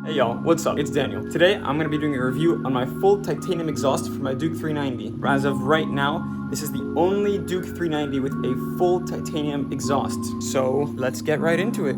Hey y'all, what's up? It's Daniel. Today I'm going to be doing a review on my full titanium exhaust for my Duke 390. As of right now, this is the only Duke 390 with a full titanium exhaust. So let's get right into it.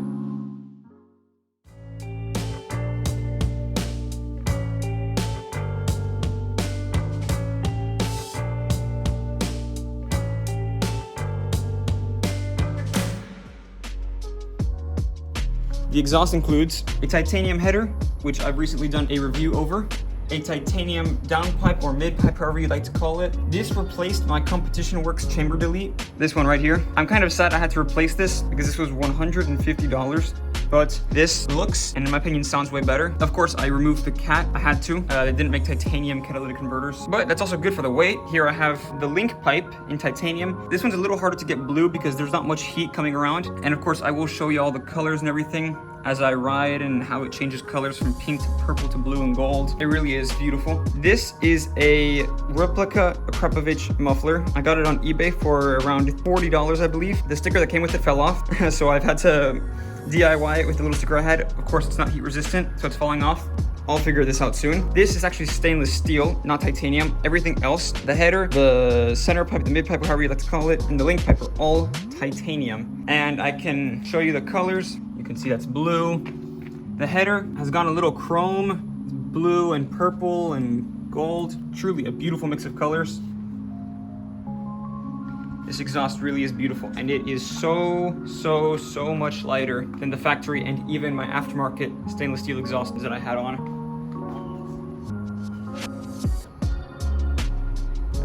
The exhaust includes a titanium header, which I've recently done a review over, a titanium downpipe or midpipe, however you'd like to call it. This replaced my Competition Works chamber delete, this one right here. I'm kind of sad I had to replace this because this was $150, but this looks, and in my opinion, sounds way better. Of course, I removed the cat, I had to. They didn't make titanium catalytic converters, but that's also good for the weight. Here I have the link pipe in titanium. This one's a little harder to get blue because there's not much heat coming around. And of course, I will show you all the colors and everything as I ride and how it changes colors from pink to purple to blue and gold. It really is beautiful. This is a replica Akrapovic muffler. I got it on eBay for around $40, I believe. The sticker that came with it fell off, so I've had to DIY it with the little sticker I had. Of course, it's not heat resistant, so it's falling off. I'll figure this out soon. This is actually stainless steel, not titanium. Everything else, the header, the center pipe, the mid pipe, however you like to call it, and the link pipe are all titanium. And I can show you the colors. You can see that's blue. The header has gone a little chrome, blue and purple and gold. Truly a beautiful mix of colors. This exhaust really is beautiful, and it is so much lighter than the factory and even my aftermarket stainless steel exhaust that I had on.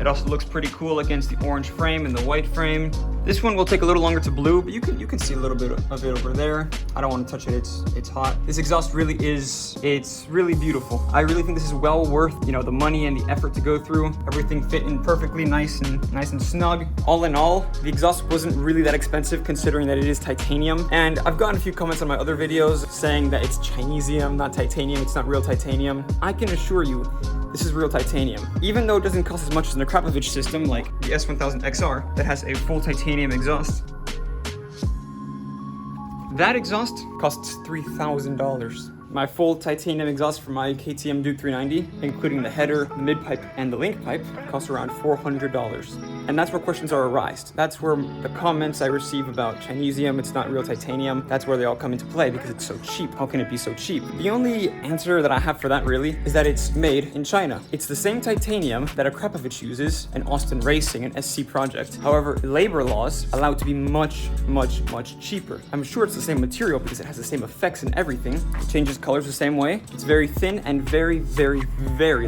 It also looks pretty cool against the orange frame and the white frame. This one will take a little longer to blue, but you can see a little bit of it over there. I don't want to touch it, it's hot. This exhaust really is, it's really beautiful. I really think this is well worth, you know, the money and the effort to go through. Everything fit in perfectly nice and snug. All in all, the exhaust wasn't really that expensive considering that it is titanium. And I've gotten a few comments on my other videos saying that it's Chinesium, not titanium, it's not real titanium. I can assure you, this is real titanium. Even though it doesn't cost as much as an Akrapovic system like the S1000 XR that has a full titanium exhaust. That exhaust costs $3,000. My full titanium exhaust for my KTM Duke 390, including the header, the mid pipe, and the link pipe, costs around $400. And that's where questions are arised. That's where the comments I receive about Chinesium, it's not real titanium, that's where they all come into play because it's so cheap. How can it be so cheap? The only answer that I have for that really is that it's made in China. It's the same titanium that Akrapovic uses in Austin Racing and SC Project. However, labor laws allow it to be much cheaper. I'm sure it's the same material because it has the same effects and everything. It changes colors the same way. It's very thin and very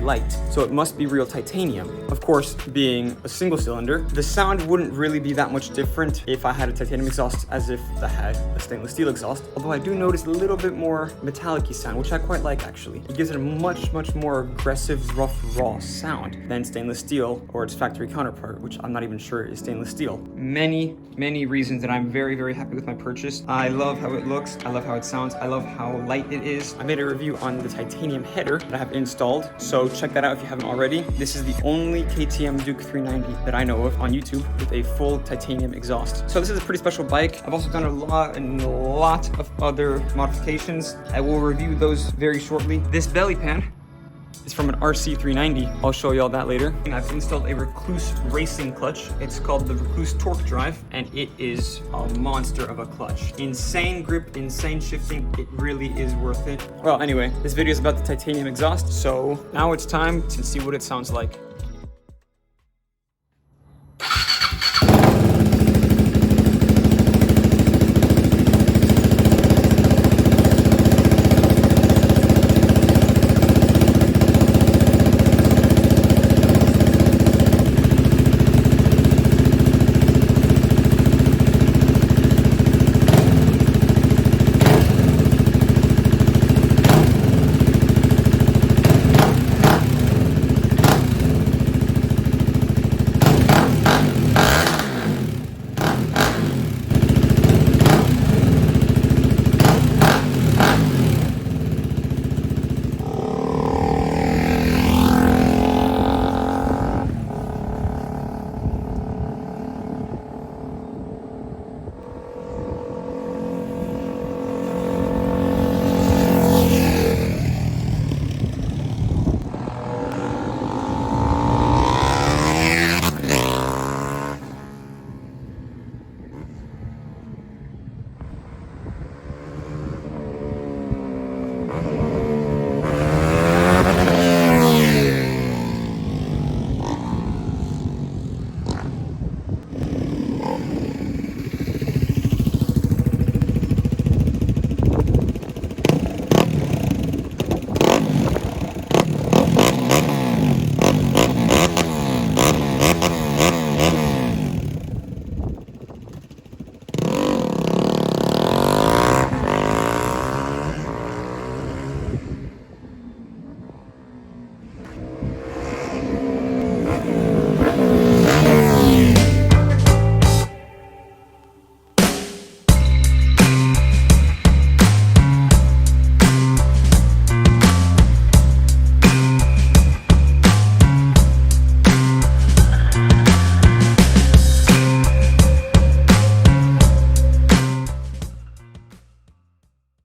light, so it must be real titanium. Of course, being a single cylinder, the sound wouldn't really be that much different if I had a titanium exhaust as if I had a stainless steel exhaust, although I do notice a little bit more metallic-y sound, which I quite like actually. It gives it a much more aggressive, rough, raw sound than stainless steel or its factory counterpart, which I'm not even sure is stainless steel. Many reasons that I'm very happy with my purchase. I love how it looks, I love how it sounds, I love how light it is. I made a review on the titanium header that I have installed, so check that out if you haven't already. This is the only KTM Duke 390 that I know of on YouTube with a full titanium exhaust. So this is a pretty special bike. I've also done a lot of other modifications. I will review those very shortly. This belly pan is from an RC 390. I'll show you all that later. And I've installed a Recluse racing clutch. It's called the Recluse Torque Drive, and it is a monster of a clutch. Insane grip, insane shifting. It really is worth it. Well, anyway, this video is about the titanium exhaust, so now it's time to see what it sounds like.